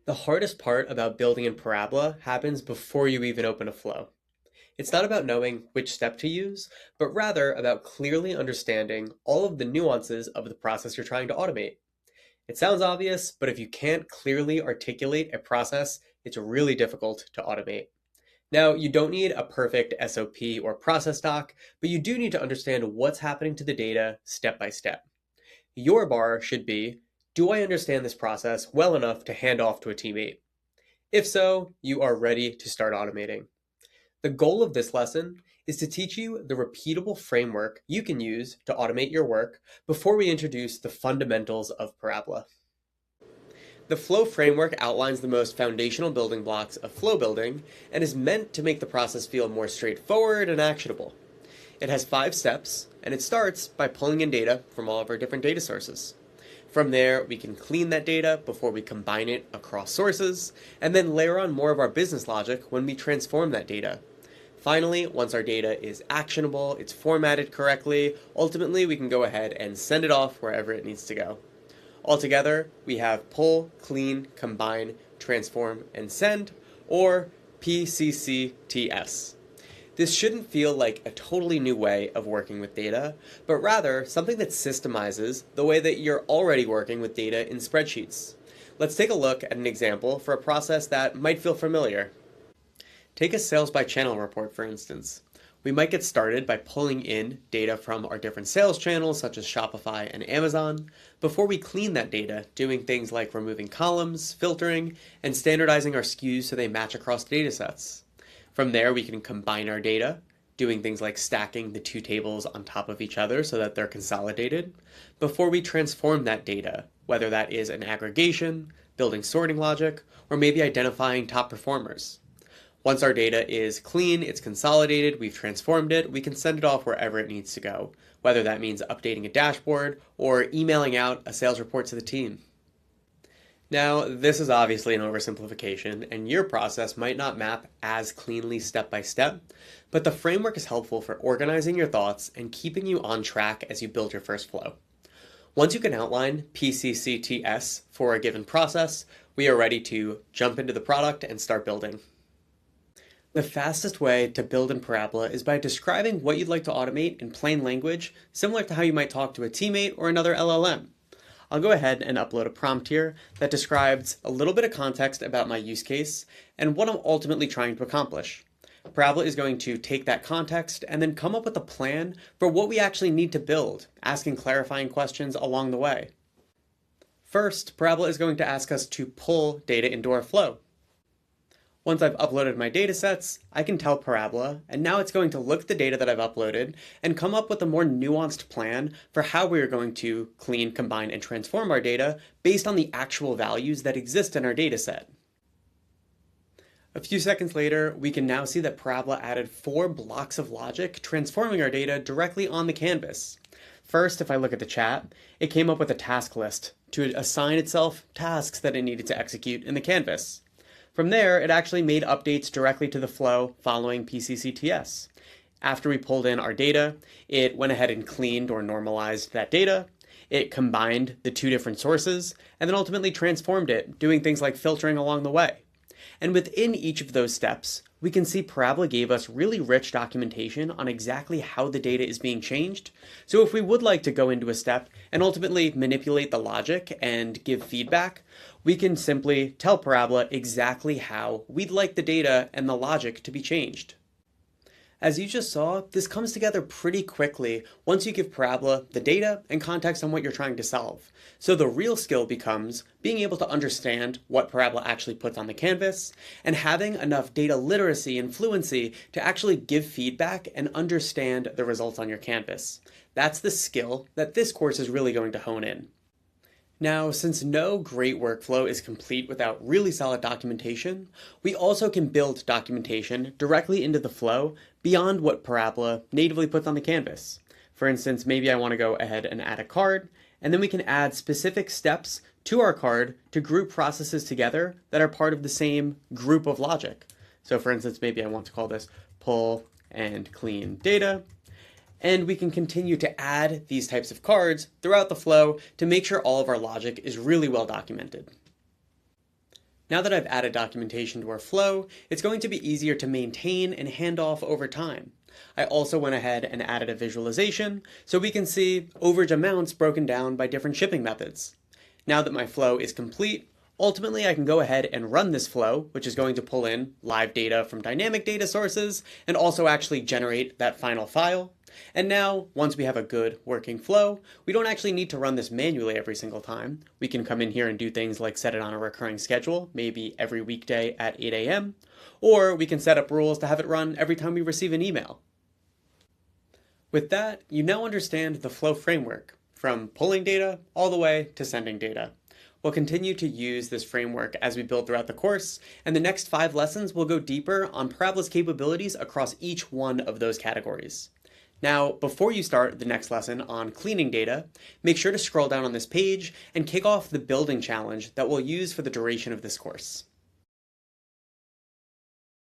The hardest part about building in Parabola happens before you even open a flow. It's not about knowing which step to use, but rather about clearly understanding all of the nuances of the process you're trying to automate. It sounds obvious, but if you can't clearly articulate a process, it's really difficult to automate. Now, you don't need a perfect SOP or process doc, but you do need to understand what's happening to the data step by step. Your bar should be, do I understand this process well enough to hand off to a teammate? If so, you are ready to start automating. The goal of this lesson is to teach you the repeatable framework you can use to automate your work before we introduce the fundamentals of Parabola. The flow framework outlines the most foundational building blocks of flow building and is meant to make the process feel more straightforward and actionable. It has 5 steps, and it starts by pulling in data from all of our different data sources. From there, we can clean that data before we combine it across sources, and then layer on more of our business logic when we transform that data. Finally, once our data is actionable, it's formatted correctly, ultimately we can go ahead and send it off wherever it needs to go. Altogether, we have pull, clean, combine, transform, and send, or PCCTS. This shouldn't feel like a totally new way of working with data, but rather something that systemizes the way that you're already working with data in spreadsheets. Let's take a look at an example for a process that might feel familiar. Take a sales by channel report, for instance. We might get started by pulling in data from our different sales channels, such as Shopify and Amazon, before we clean that data, doing things like removing columns, filtering, and standardizing our SKUs so they match across datasets. From there, we can combine our data, doing things like stacking the 2 tables on top of each other so that they're consolidated, before we transform that data, whether that is an aggregation, building sorting logic, or maybe identifying top performers. Once our data is clean, it's consolidated, we've transformed it, we can send it off wherever it needs to go, whether that means updating a dashboard or emailing out a sales report to the team. Now, this is obviously an oversimplification, and your process might not map as cleanly step by step, but the framework is helpful for organizing your thoughts and keeping you on track as you build your first flow. Once you can outline PCCTS for a given process, we are ready to jump into the product and start building. The fastest way to build in Parabola is by describing what you'd like to automate in plain language, similar to how you might talk to a teammate or another LLM. I'll go ahead and upload a prompt here that describes a little bit of context about my use case and what I'm ultimately trying to accomplish. Parabola is going to take that context and then come up with a plan for what we actually need to build, asking clarifying questions along the way. First, Parabola is going to ask us to pull data into our flow. Once I've uploaded my datasets, I can tell Parabola, and now it's going to look at the data that I've uploaded and come up with a more nuanced plan for how we are going to clean, combine, and transform our data based on the actual values that exist in our dataset. A few seconds later, we can now see that Parabola added 4 blocks of logic transforming our data directly on the canvas. First, if I look at the chat, it came up with a task list to assign itself tasks that it needed to execute in the canvas. From there, it actually made updates directly to the flow following PCCTS. After we pulled in our data, it went ahead and cleaned or normalized that data. It combined the 2 different sources, and then ultimately transformed it, doing things like filtering along the way. And within each of those steps, we can see Parabola gave us really rich documentation on exactly how the data is being changed. So if we would like to go into a step and ultimately manipulate the logic and give feedback, we can simply tell Parabola exactly how we'd like the data and the logic to be changed. As you just saw, this comes together pretty quickly once you give Parabola the data and context on what you're trying to solve. So the real skill becomes being able to understand what Parabola actually puts on the canvas and having enough data literacy and fluency to actually give feedback and understand the results on your canvas. That's the skill that this course is really going to hone in. Now, since no great workflow is complete without really solid documentation, we also can build documentation directly into the flow beyond what Parabola natively puts on the canvas. For instance, maybe I want to go ahead and add a card, and then we can add specific steps to our card to group processes together that are part of the same group of logic. So for instance, maybe I want to call this pull and clean data. And we can continue to add these types of cards throughout the flow to make sure all of our logic is really well documented. Now that I've added documentation to our flow, it's going to be easier to maintain and hand off over time. I also went ahead and added a visualization so we can see overage amounts broken down by different shipping methods. Now that my flow is complete, ultimately I can go ahead and run this flow, which is going to pull in live data from dynamic data sources and also actually generate that final file. And now, once we have a good working flow, we don't actually need to run this manually every single time. We can come in here and do things like set it on a recurring schedule, maybe every weekday at 8 a.m., or we can set up rules to have it run every time we receive an email. With that, you now understand the flow framework, from pulling data all the way to sending data. We'll continue to use this framework as we build throughout the course, and the next 5 lessons will go deeper on Parabola's capabilities across each one of those categories. Now, before you start the next lesson on cleaning data, make sure to scroll down on this page and kick off the building challenge that we'll use for the duration of this course.